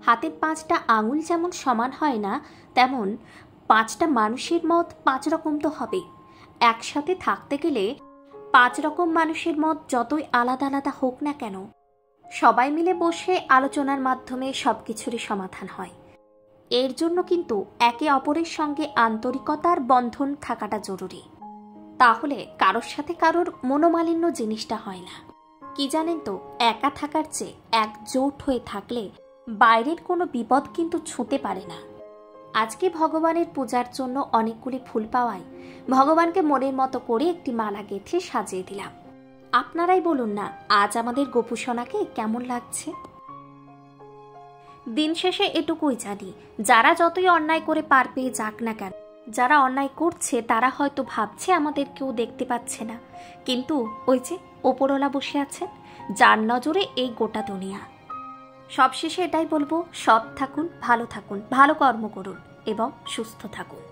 হাতের 5টা আঙুল যেমন সমান হয় না, তেমন 5টা মানুষের মত 5 রকম তো হবে। একসাথে থাকতে গেলে 5 রকম মানুষের মত যতই আলাদা আলাদা হোক না কেন, সবাই মিলে বসে আলোচনার মাধ্যমে সবকিছুরই সমাধান হয়। এর জন্য কিন্তু একে অপরের সঙ্গে আন্তরিকতার বন্ধন থাকাটা জরুরি। তাহলে কারোর সাথে কারোর মনোমালিন্য জিনিসটা হয় না। কি জানেন তো, একা থাকার চেয়ে একজোট হয়ে থাকলে বাইরের কোনো বিপদ কিন্তু ছুঁতে পারে না। আজকে ভগবানের পূজার জন্য অনেকগুলি ফুল পাওয়ায় ভগবানকে মনের মতো করে একটি মালা গেঁথে সাজিয়ে দিলাম। আপনারাই বলুন না, আজ আমাদের গোপুসোনাকে কেমন লাগছে? দিন শেষে এটুকুই জানি, যারা যতই অন্যায় করে পার পেয়ে যাক না কেন, যারা অন্যায় করছে তারা হয়তো ভাবছে আমাদের কেউ দেখতে পাচ্ছে না, কিন্তু ওই যে ওপরওয়ালা বসে আছেন, যার নজরে এই গোটা দুনিয়া। সবশেষে এটাই বলবো, সৎ থাকুন, ভালো থাকুন, ভালো কর্ম করুন এবং সুস্থ থাকুন।